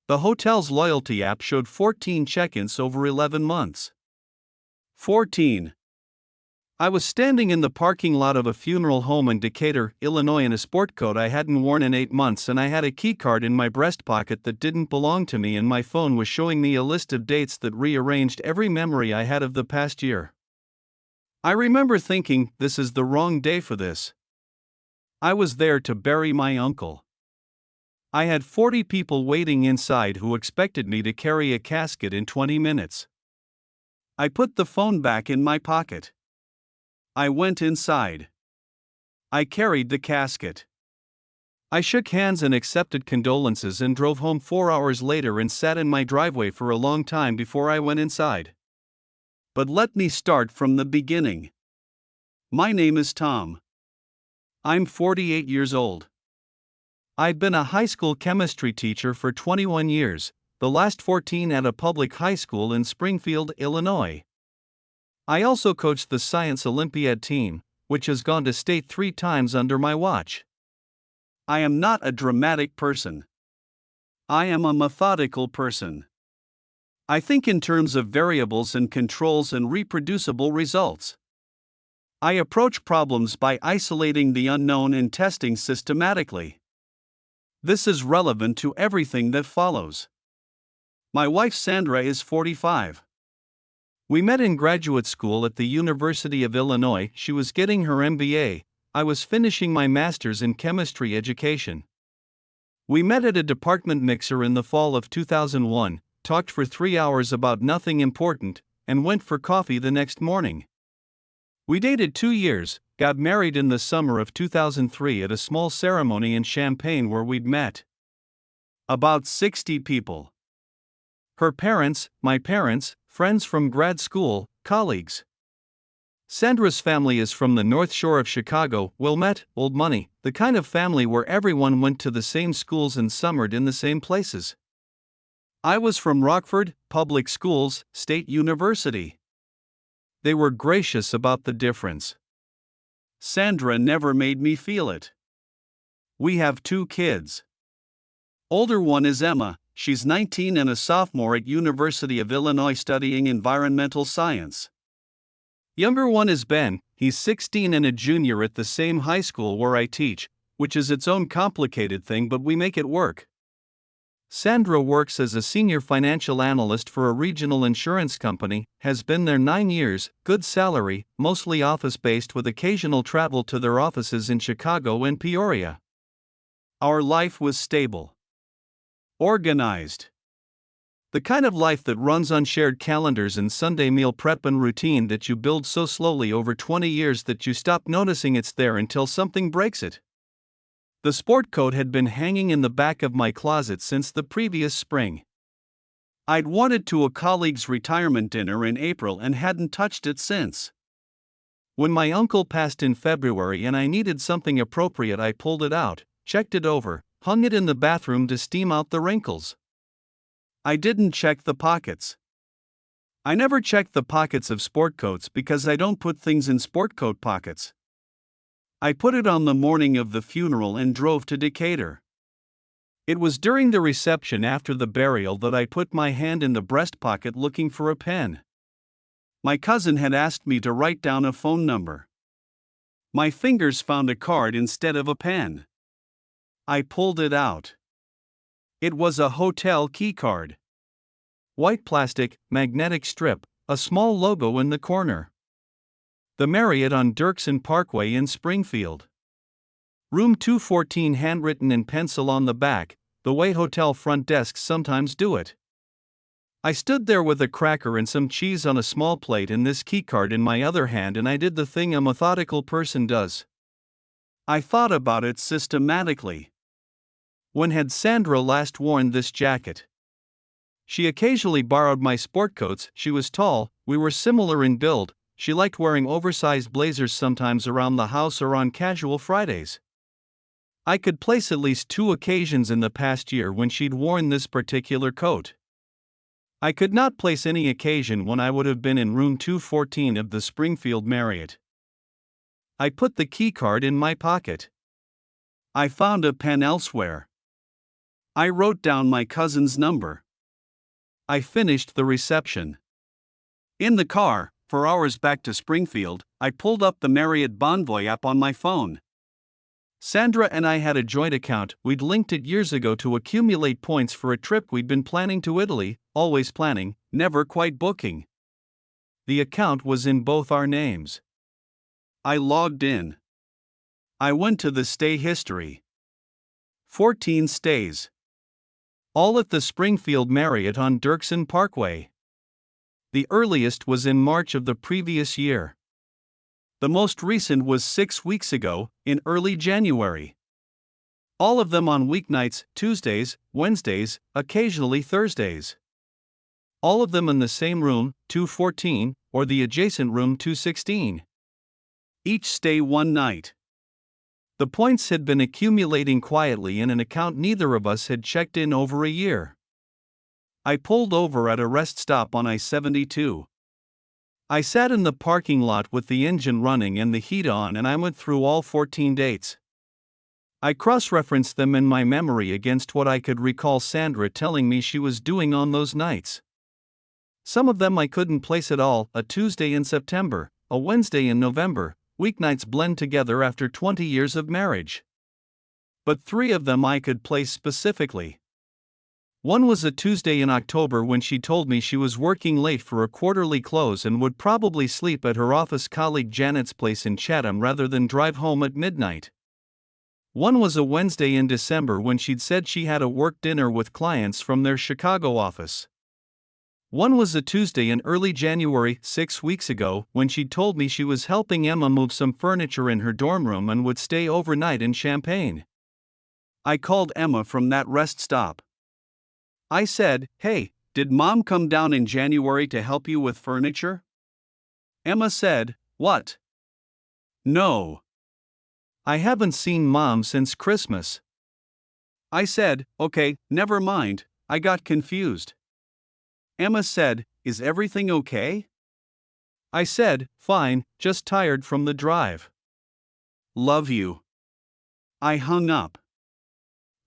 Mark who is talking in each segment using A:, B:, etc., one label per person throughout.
A: The hotel's loyalty app showed 14 check-ins over 11 months. 14. I was standing in the parking lot of a funeral home in Decatur, Illinois in a sport coat I hadn't worn in 8 months, and I had a keycard in my breast pocket that didn't belong to me, and my phone was showing me a list of dates that rearranged every memory I had of the past year. I remember thinking, this is the wrong day for this. I was there to bury my uncle. I had 40 people waiting inside who expected me to carry a casket in 20 minutes. I put the phone back in my pocket. I went inside. I carried the casket. I shook hands and accepted condolences and drove home 4 hours later and sat in my driveway for a long time before I went inside. But let me start from the beginning. My name is Tom. I'm 48 years old. I've been a high school chemistry teacher for 21 years, the last 14 at a public high school in Springfield, Illinois. I also coached the Science Olympiad team, which has gone to state 3 times under my watch. I am not a dramatic person. I am a methodical person. I think in terms of variables and controls and reproducible results. I approach problems by isolating the unknown and testing systematically. This is relevant to everything that follows. My wife Sandra is 45. We met in graduate school at the University of Illinois. She was getting her MBA, I was finishing my master's in chemistry education. We met at a department mixer in the fall of 2001, talked for 3 hours about nothing important, and went for coffee the next morning. We dated 2 years, got married in the summer of 2003 at a small ceremony in Champaign where we'd met about 60 people. Her parents, my parents, friends from grad school, colleagues. Sandra's family is from the North Shore of Chicago, Wilmette, Old Money, the kind of family where everyone went to the same schools and summered in the same places. I was from Rockford, public schools, State University. They were gracious about the difference. Sandra never made me feel it. We have 2 kids. Older one is Emma. She's 19 and a sophomore at University of Illinois studying environmental science. Younger one is Ben. He's 16 and a junior at the same high school where I teach, which is its own complicated thing, but we make it work. Sandra works as a senior financial analyst for a regional insurance company, has been there 9 years, good salary, mostly office-based with occasional travel to their offices in Chicago and Peoria. Our life was stable. Organized. The kind of life that runs on shared calendars and Sunday meal prep and routine that you build so slowly over 20 years that you stop noticing it's there until something breaks it. The sport coat had been hanging in the back of my closet since the previous spring. I'd wanted to a colleague's retirement dinner in April and hadn't touched it since. When my uncle passed in February and I needed something appropriate, I pulled it out, checked it over, hung it in the bathroom to steam out the wrinkles. I didn't check the pockets. I never checked the pockets of sport coats because I don't put things in sport coat pockets. I put it on the morning of the funeral and drove to Decatur. It was during the reception after the burial that I put my hand in the breast pocket looking for a pen. My cousin had asked me to write down a phone number. My fingers found a card instead of a pen. I pulled it out. It was a hotel key card. White plastic, magnetic strip, a small logo in the corner. The Marriott on Dirksen Parkway in Springfield. Room 214, handwritten in pencil on the back, the way hotel front desks sometimes do it. I stood there with a cracker and some cheese on a small plate and this keycard in my other hand, and I did the thing a methodical person does. I thought about it systematically. When had Sandra last worn this jacket? She occasionally borrowed my sport coats. She was tall, we were similar in build. She liked wearing oversized blazers sometimes around the house or on casual Fridays. I could place at least 2 occasions in the past year when she'd worn this particular coat. I could not place any occasion when I would have been in room 214 of the Springfield Marriott. I put the keycard in my pocket. I found a pen elsewhere. I wrote down my cousin's number. I finished the reception. In the car, for hours back to Springfield, I pulled up the Marriott Bonvoy app on my phone. Sandra and I had a joint account. We'd linked it years ago to accumulate points for a trip we'd been planning to Italy, always planning, never quite booking. The account was in both our names. I logged in. I went to the stay history. 14 stays. All at the Springfield Marriott on Dirksen Parkway. The earliest was in March of the previous year. The most recent was 6 weeks ago, in early January. All of them on weeknights, Tuesdays, Wednesdays, occasionally Thursdays. All of them in the same room, 214, or the adjacent room 216. Each stay one night. The points had been accumulating quietly in an account neither of us had checked in over a year. I pulled over at a rest stop on I-72. I sat in the parking lot with the engine running and the heat on, and I went through all 14 dates. I cross-referenced them in my memory against what I could recall Sandra telling me she was doing on those nights. Some of them I couldn't place at all: a Tuesday in September, a Wednesday in November. Weeknights blend together after 20 years of marriage. But 3 of them I could place specifically. One was a Tuesday in October when she told me she was working late for a quarterly close and would probably sleep at her office colleague Janet's place in Chatham rather than drive home at midnight. One was a Wednesday in December when she'd said she had a work dinner with clients from their Chicago office. One was a Tuesday in early January, 6 weeks ago, when she told me she was helping Emma move some furniture in her dorm room and would stay overnight in Champaign. I called Emma from that rest stop. I said, "Hey, did Mom come down in January to help you with furniture?" Emma said, "What? No. I haven't seen Mom since Christmas." I said, "Okay, never mind, I got confused." Emma said, "Is everything okay?" I said, "Fine, just tired from the drive. Love you." I hung up.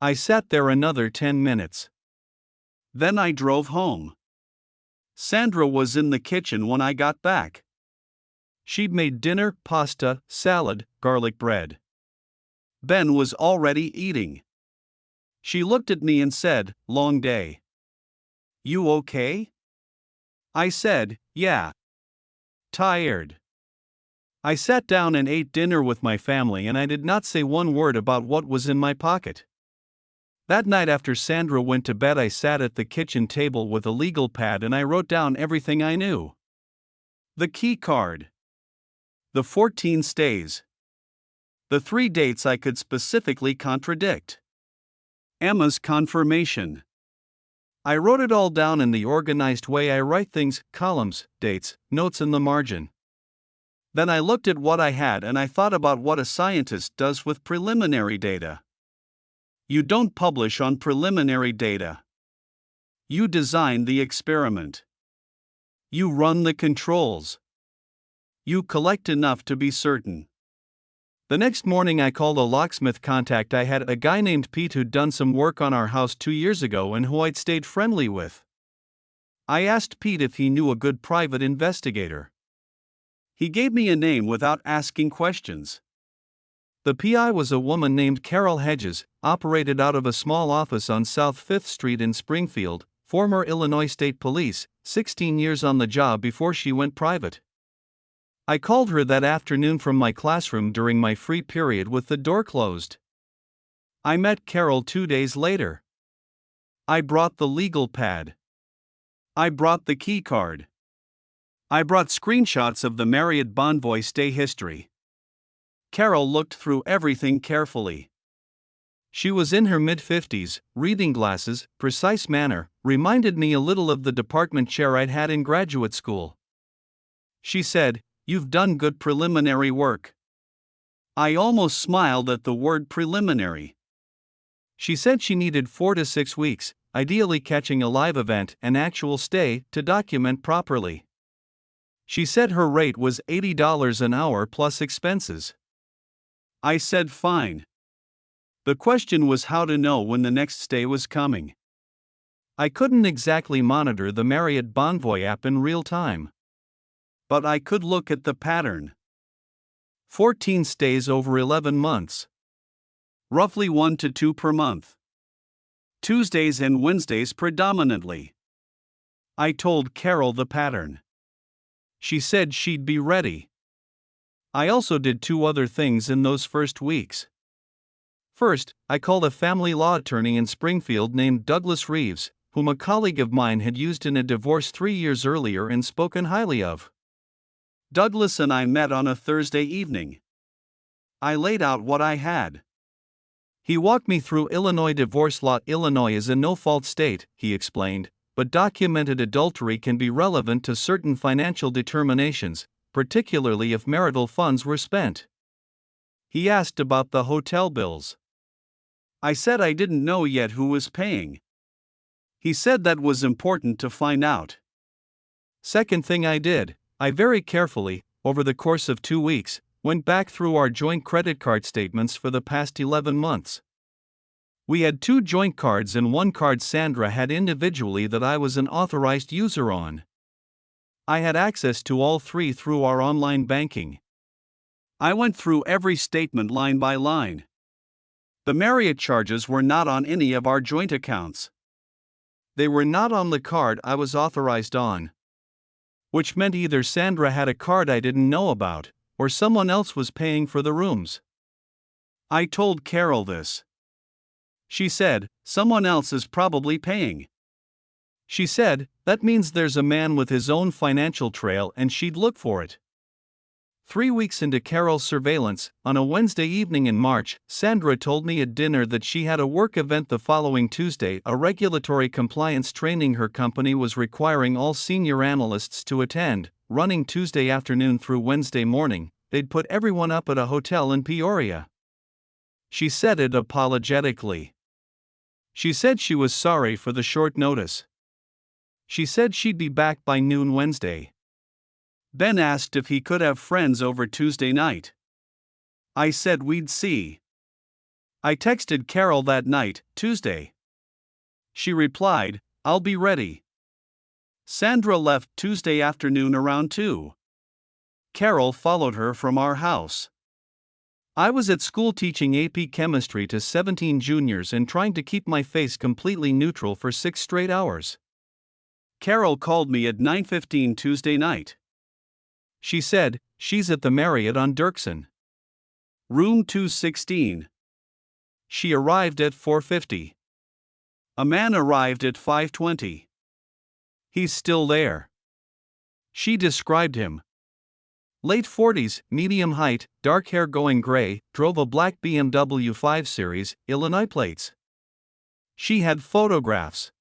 A: I sat there another 10 minutes. Then I drove home. Sandra was in the kitchen when I got back. She'd made dinner, pasta, salad, garlic bread. Ben was already eating. She looked at me and said, "Long day. You okay?" I said, "Yeah. Tired." I sat down and ate dinner with my family, and I did not say one word about what was in my pocket. That night after Sandra went to bed, I sat at the kitchen table with a legal pad and I wrote down everything I knew. The key card. The 14 stays. The 3 dates I could specifically contradict. Emma's confirmation. I wrote it all down in the organized way I write things: columns, dates, notes in the margin. Then I looked at what I had and I thought about what a scientist does with preliminary data. You don't publish on preliminary data. You design the experiment. You run the controls. You collect enough to be certain. The next morning I called a locksmith contact I had, a guy named Pete who'd done some work on our house 2 years ago and who I'd stayed friendly with. I asked Pete if he knew a good private investigator. He gave me a name without asking questions. The PI was a woman named Carol Hedges, operated out of a small office on South 5th Street in Springfield, former Illinois State Police, 16 years on the job before she went private. I called her that afternoon from my classroom during my free period with the door closed. I met Carol 2 days later. I brought the legal pad. I brought the key card. I brought screenshots of the Marriott Bonvoy stay history. Carol looked through everything carefully. She was in her mid-50s, reading glasses, precise manner, reminded me a little of the department chair I'd had in graduate school. She said, "You've done good preliminary work." I almost smiled at the word preliminary. She said she needed 4 to 6 weeks, ideally catching a live event, an actual stay, to document properly. She said her rate was $80 an hour plus expenses. I said fine. The question was how to know when the next stay was coming. I couldn't exactly monitor the Marriott Bonvoy app in real time. But I could look at the pattern. 14 stays over 11 months. Roughly 1 to 2 per month. Tuesdays and Wednesdays predominantly. I told Carol the pattern. She said she'd be ready. I also did 2 other things in those first weeks. First, I called a family law attorney in Springfield named Douglas Reeves, whom a colleague of mine had used in a divorce 3 years earlier and spoken highly of. Douglas and I met on a Thursday evening. I laid out what I had. He walked me through Illinois divorce law. Illinois is a no-fault state, he explained, but documented adultery can be relevant to certain financial determinations, particularly if marital funds were spent. He asked about the hotel bills. I said I didn't know yet who was paying. He said that was important to find out. Second thing I did, I very carefully, over the course of 2 weeks, went back through our joint credit card statements for the past 11 months. We had 2 joint cards and 1 card Sandra had individually that I was an authorized user on. I had access to all 3 through our online banking. I went through every statement line by line. The Marriott charges were not on any of our joint accounts. They were not on the card I was authorized on. Which meant either Sandra had a card I didn't know about, or someone else was paying for the rooms. I told Carol this. She said, someone else is probably paying. She said, that means there's a man with his own financial trail and she'd look for it. 3 weeks into Carol's surveillance, on a Wednesday evening in March, Sandra told me at dinner that she had a work event the following Tuesday, a regulatory compliance training her company was requiring all senior analysts to attend, running Tuesday afternoon through Wednesday morning. They'd put everyone up at a hotel in Peoria. She said it apologetically. She said she was sorry for the short notice. She said she'd be back by noon Wednesday. Ben asked if he could have friends over Tuesday night. I said we'd see. I texted Carol that night, Tuesday. She replied, I'll be ready. Sandra left Tuesday afternoon around 2. Carol followed her from our house. I was at school teaching AP chemistry to 17 juniors and trying to keep my face completely neutral for 6 straight hours. Carol called me at 9:15 Tuesday night. She said, she's at the Marriott on Dirksen. Room 216. She arrived at 4:50. A man arrived at 5:20. He's still there. She described him. Late 40s, medium height, dark hair going gray, drove a black BMW 5 Series, Illinois plates. She had photographs.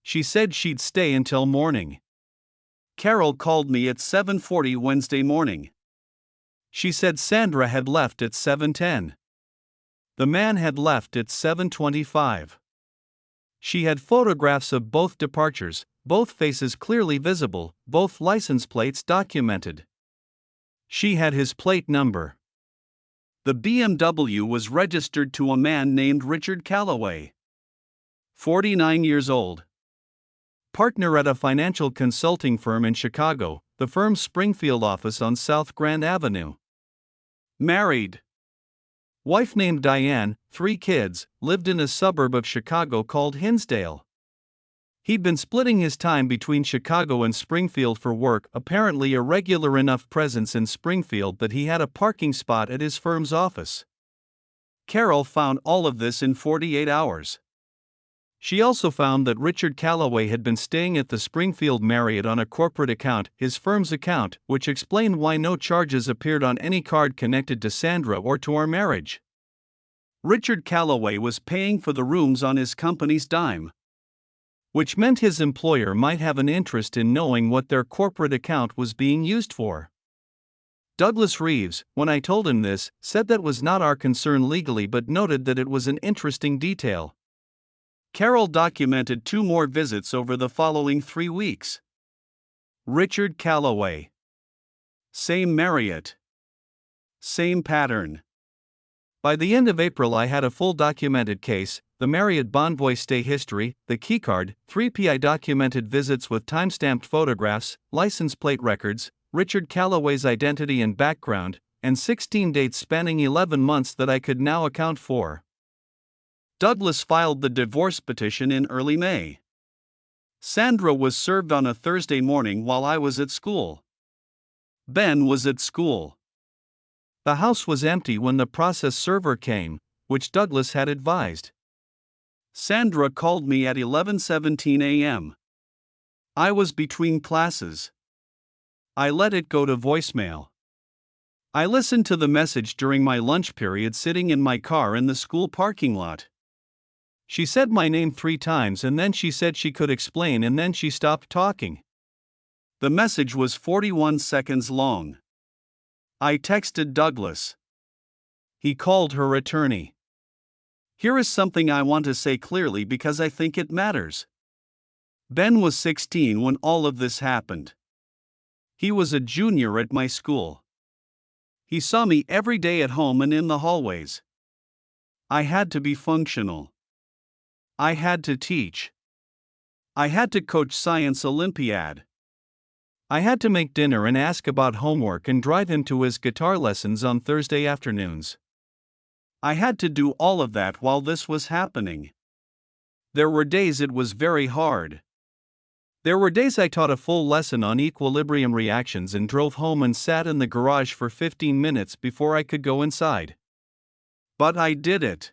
A: She said she'd stay until morning. Carol called me at 7:40 Wednesday morning. She said Sandra had left at 7:10. The man had left at 7:25. She had photographs of both departures, both faces clearly visible, both license plates documented. She had his plate number. The BMW was registered to a man named Richard Calloway. 49 years old. Partner at a financial consulting firm in Chicago, the firm's Springfield office on South Grand Avenue. Married. Wife named Diane, 3 kids, lived in a suburb of Chicago called Hinsdale. He'd been splitting his time between Chicago and Springfield for work, apparently a regular enough presence in Springfield that he had a parking spot at his firm's office. Carol found all of this in 48 hours. She also found that Richard Calloway had been staying at the Springfield Marriott on a corporate account, his firm's account, which explained why no charges appeared on any card connected to Sandra or to our marriage. Richard Calloway was paying for the rooms on his company's dime, which meant his employer might have an interest in knowing what their corporate account was being used for. Douglas Reeves, when I told him this, said that was not our concern legally but noted that it was an interesting detail. Carol documented 2 more visits over the following 3 weeks. Richard Calloway. Same Marriott. Same pattern. By the end of April, I had a full documented case: the Marriott Bonvoy stay history, the keycard, 3PI documented visits with timestamped photographs, license plate records, Richard Calloway's identity and background, and 16 dates spanning 11 months that I could now account for. Douglas filed the divorce petition in early May. Sandra was served on a Thursday morning while I was at school. Ben was at school. The house was empty when the process server came, which Douglas had advised. Sandra called me at 11:17 a.m. I was between classes. I let it go to voicemail. I listened to the message during my lunch period sitting in my car in the school parking lot. She said my name 3 times and then she said she could explain and then she stopped talking. The message was 41 seconds long. I texted Douglas. He called her attorney. Here is something I want to say clearly because I think it matters. Ben was 16 when all of this happened. He was a junior at my school. He saw me every day at home and in the hallways. I had to be functional. I had to teach. I had to coach Science Olympiad. I had to make dinner and ask about homework and drive him to his guitar lessons on Thursday afternoons. I had to do all of that while this was happening. There were days it was very hard. There were days I taught a full lesson on equilibrium reactions and drove home and sat in the garage for 15 minutes before I could go inside. But I did it.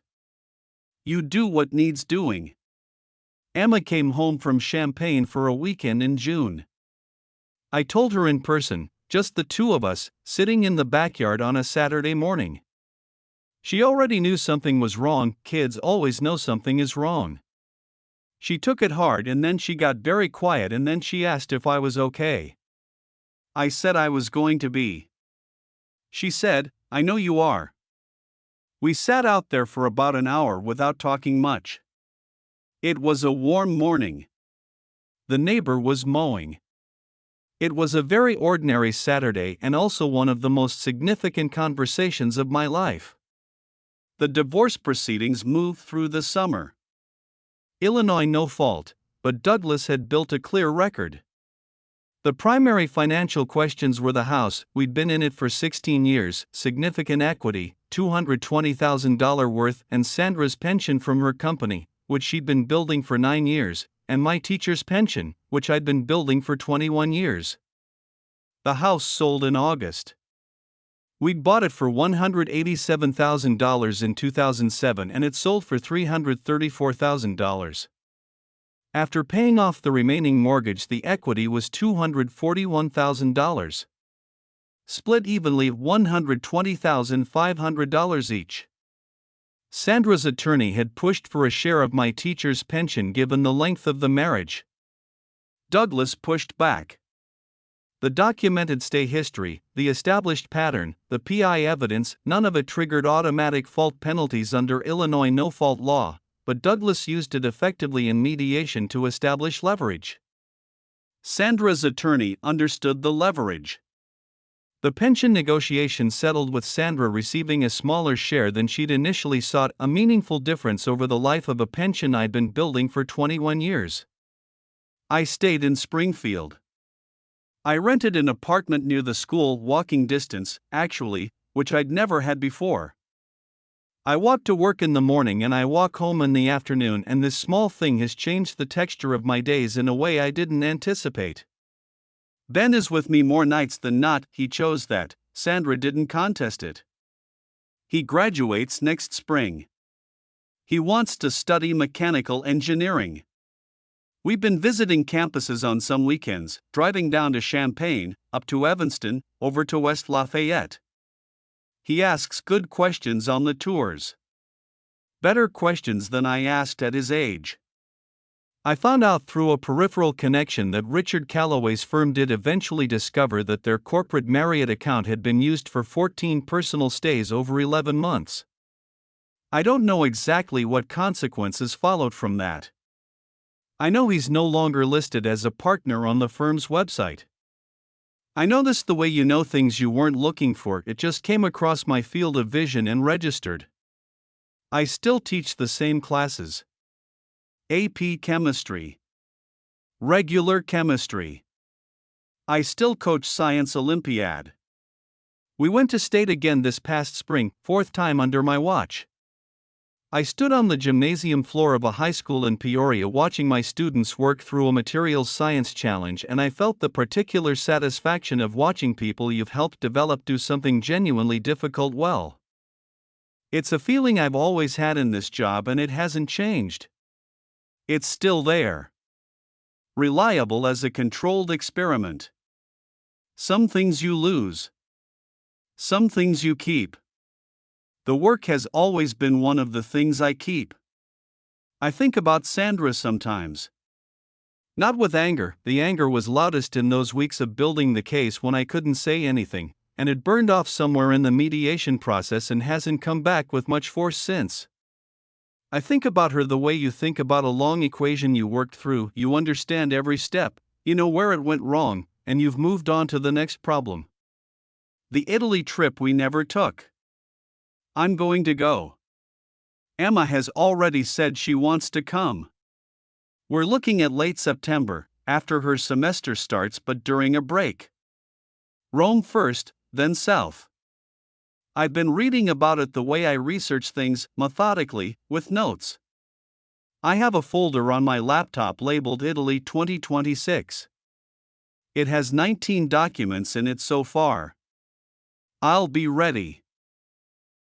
A: You do what needs doing. Emma came home from Champaign for a weekend in June. I told her in person, just the 2 of us, sitting in the backyard on a Saturday morning. She already knew something was wrong. Kids always know something is wrong. She took it hard and then she got very quiet and then she asked if I was okay. I said I was going to be. She said, "I know you are." We sat out there for about an hour without talking much. It was a warm morning. The neighbor was mowing. It was a very ordinary Saturday and also one of the most significant conversations of my life. The divorce proceedings moved through the summer. Illinois no fault, but Douglas had built a clear record. The primary financial questions were the house, we'd been in it for 16 years, significant equity, $220,000 worth, and Sandra's pension from her company, which she'd been building for 9 years, and my teacher's pension, which I'd been building for 21 years. The house sold in August. We'd bought it for $187,000 in 2007 and it sold for $334,000. After paying off the remaining mortgage, the equity was $241,000. Split evenly, $120,500 each. Sandra's attorney had pushed for a share of my teacher's pension given the length of the marriage. Douglas pushed back. The documented stay history, the established pattern, the PI evidence, none of it triggered automatic fault penalties under Illinois no-fault law, but Douglas used it effectively in mediation to establish leverage. Sandra's attorney understood the leverage. The pension negotiation settled with Sandra receiving a smaller share than she'd initially sought, a meaningful difference over the life of a pension I'd been building for 21 years. I stayed in Springfield. I rented an apartment near the school, walking distance, actually, which I'd never had before. I walk to work in the morning and I walk home in the afternoon, and this small thing has changed the texture of my days in a way I didn't anticipate. Ben is with me more nights than not. He chose that. Sandra didn't contest it. He graduates next spring. He wants to study mechanical engineering. We've been visiting campuses on some weekends, driving down to Champaign, up to Evanston, over to West Lafayette. He asks good questions on the tours. Better questions than I asked at his age. I found out through a peripheral connection that Richard Calloway's firm did eventually discover that their corporate Marriott account had been used for 14 personal stays over 11 months. I don't know exactly what consequences followed from that. I know he's no longer listed as a partner on the firm's website. I know this the way you know things you weren't looking for. It just came across my field of vision and registered. I still teach the same classes. AP Chemistry. Regular Chemistry. I still coach Science Olympiad. We went to state again this past spring, 4th time under my watch. I stood on the gymnasium floor of a high school in Peoria watching my students work through a materials science challenge, and I felt the particular satisfaction of watching people you've helped develop do something genuinely difficult well. It's a feeling I've always had in this job, and it hasn't changed. It's still there. Reliable as a controlled experiment. Some things you lose. Some things you keep. The work has always been one of the things I keep. I think about Sandra sometimes. Not with anger, the anger was loudest in those weeks of building the case when I couldn't say anything, and it burned off somewhere in the mediation process and hasn't come back with much force since. I think about her the way you think about a long equation you worked through. You understand every step, you know where it went wrong, and you've moved on to the next problem. The Italy trip we never took. I'm going to go. Emma has already said she wants to come. We're looking at late September, after her semester starts but during a break. Rome first, then south. I've been reading about it the way I research things, methodically, with notes. I have a folder on my laptop labeled Italy 2026. It has 19 documents in it so far. I'll be ready.